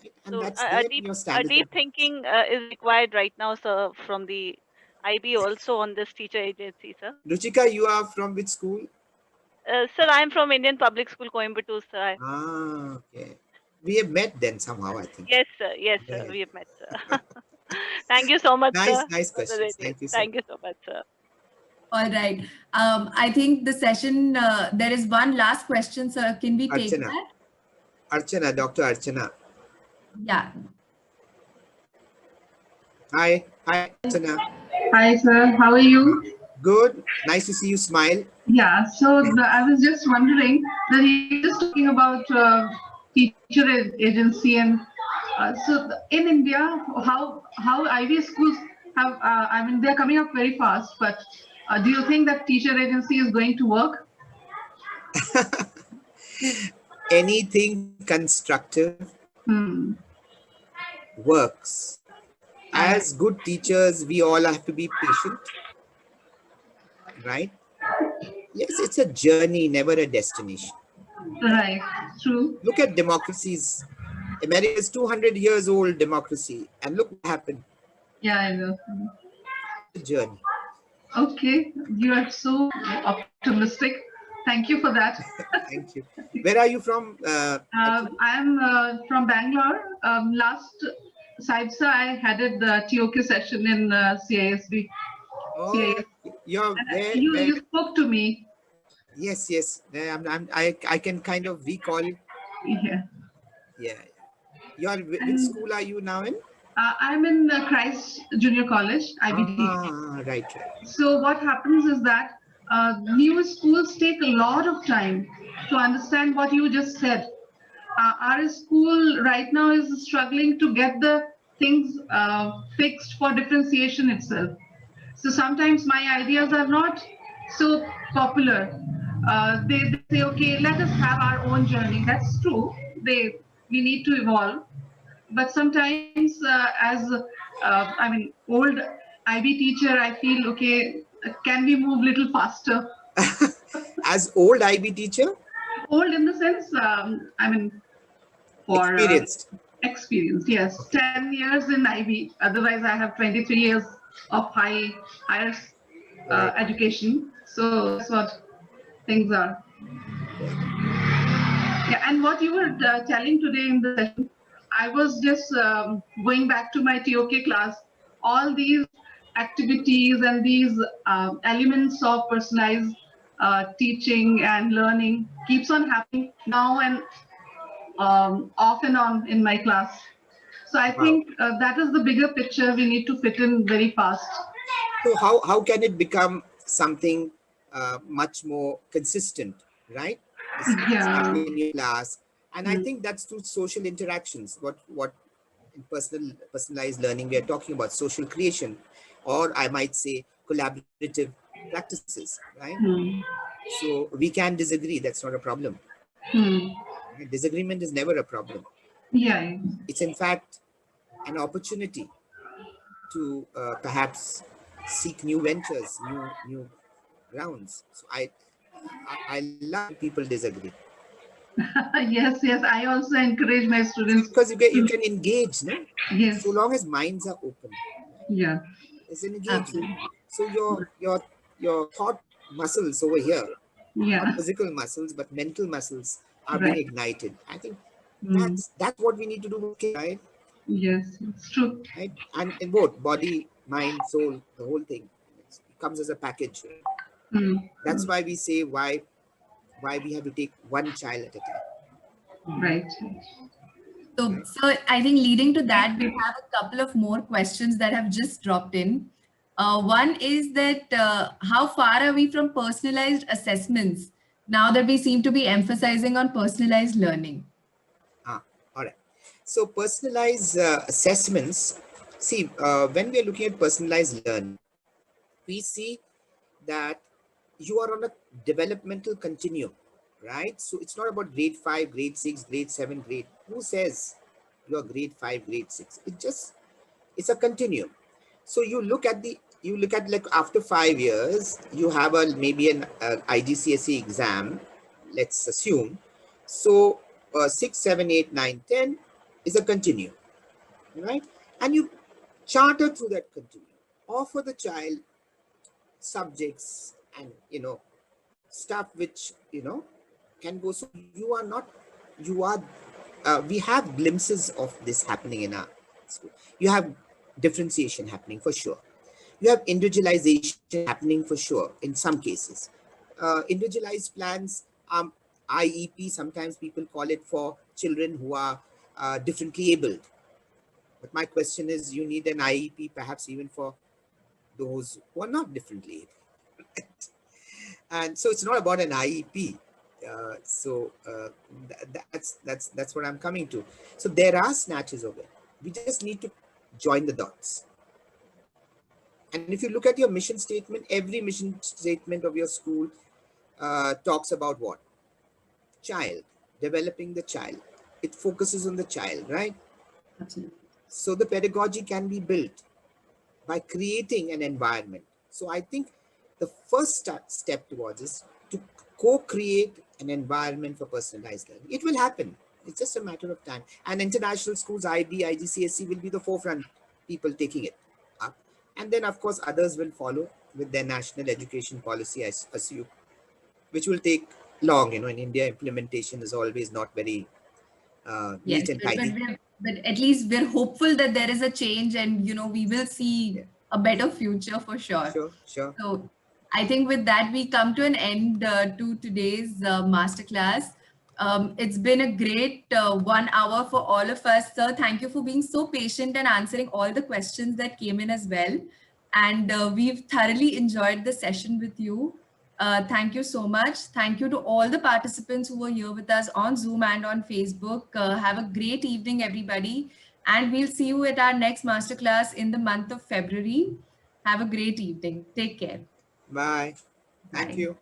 Right? And So that's there in your a standards. deep thinking is required right now, sir, from the IB also on this teacher agency, sir. Ruchika, you are from which school? Sir, I'm from Indian Public School, Coimbatore, sir. Okay. We have met then somehow, I think. Yes, sir. Yes, Yeah, sir. yeah. We have met, sir. Thank you so much, Nice, sir, nice for the questions. details. Thank you so much. Thank you so much, sir. All right. I think the session, there is one last question, sir. Can we take Archana. that? Archana, Dr. Archana. Yeah. Hi, Archana. Hi, sir. How are you? Good. Nice to see you smile. Yeah. So I was just wondering that you're just talking about teacher agency, and in India, how IB schools have. I mean, they're coming up very fast. But do you think that teacher agency is going to work? Anything constructive Hmm. works. As good teachers, we all have to be patient, right? Yes, it's a journey, never a destination. Right. True. Look at democracies. America is 200 years old democracy, and look what happened. Yeah, I know. The journey. Okay. You are so optimistic. Thank you for that. Thank you. Where are you from? I'm from Bangalore. Last SIBSA, I headed the TOK session in CISB. Oh, you're where? You spoke to me. Yes. I can kind of recall. Yeah. Yeah. Which And, school are you now in? I'm in Christ Junior College, IBD. Right. So what happens is that new schools take a lot of time to understand what you just said. Our school right now is struggling to get the things fixed for differentiation itself. So sometimes my ideas are not so popular. They say, okay, let us have our own journey. That's true. We need to evolve. But sometimes, old IB teacher, I feel, okay, can we move a little faster? As old IB teacher? Old in the sense, for experienced, yes. Okay. 10 years in IB. Otherwise, I have 23 years of higher education. So that's what things are. Yeah, and what you were telling today in the session, I was just going back to my TOK class. All these activities and these elements of personalized teaching and learning keeps on happening now and off and on in my class. So I think that is the bigger picture we need to fit in very fast. So how can it become something much more consistent, right? Yeah. In your class, and I think that's through social interactions. What personalized learning, we are talking about social creation, or I might say collaborative practices, right? So we can disagree. That's not a problem. Disagreement is never a problem. Yeah. It's in fact an opportunity to perhaps seek new ventures, new grounds. So I love when people disagree. Yes, yes. I also encourage my students Because you to. can engage, no? Yes. So long as minds are open, Yeah. there's an engagement. Absolutely. So your thought muscles over here, not Yeah. physical muscles, but mental muscles are being Right. ignited. I think Mm. that's what we need to do with kids, right? Yes, it's true. Right? And in both body, mind, soul, the whole thing. It comes as a package, right? That's why we say why we have to take one child at a time. Right. So I think leading to that, we have a couple of more questions that have just dropped in. One is that how far are we from personalized assessments now that we seem to be emphasizing on personalized learning? All right. So personalized assessments. See, when we are looking at personalized learning, we see that you are on a developmental continuum, right? So it's not about grade 5, grade 6, grade 7, grade. Who says you are grade 5, grade 6? It's a continuum. So you look at like after 5 years, you have maybe an IGCSE exam, let's assume. So 6, 7, 8, 9, 10 is a continuum, right? And you charter through that continuum, offer the child subjects and stuff which can go. So you are not you are we have glimpses of this happening in our school. You have differentiation happening for sure. You have individualization happening for sure in some cases. Individualized plans, IEP, sometimes people call it, for children who are differently abled. But my question is, you need an IEP perhaps even for those who are not differently able. And so it's not about an IEP. That's what I'm coming to. So there are snatches of it. We just need to join the dots. And if you look at your mission statement, every mission statement of your school talks about what? Child, developing the child. It focuses on the child, right? Absolutely. So the pedagogy can be built by creating an environment. So I think the first step towards is to co-create an environment for personalized learning. It will happen. It's just a matter of time. And international schools, IB, IGCSE will be the forefront people taking it up. And then, of course, others will follow with their national education policy, I assume, which will take long. In India, implementation is always not very neat Yes, and tidy. but at least we're hopeful that there is a change and we will see Yeah. a better future for sure. Sure. So I think with that we come to an end to today's masterclass. It's been a great 1 hour for all of us, sir. Thank you for being so patient and answering all the questions that came in as well. And we've thoroughly enjoyed the session with you. Thank you so much. Thank you to all the participants who were here with us on Zoom and on Facebook. Have a great evening, everybody. And we'll see you at our next masterclass in the month of February. Have a great evening. Take care. Bye. Thank Bye. you.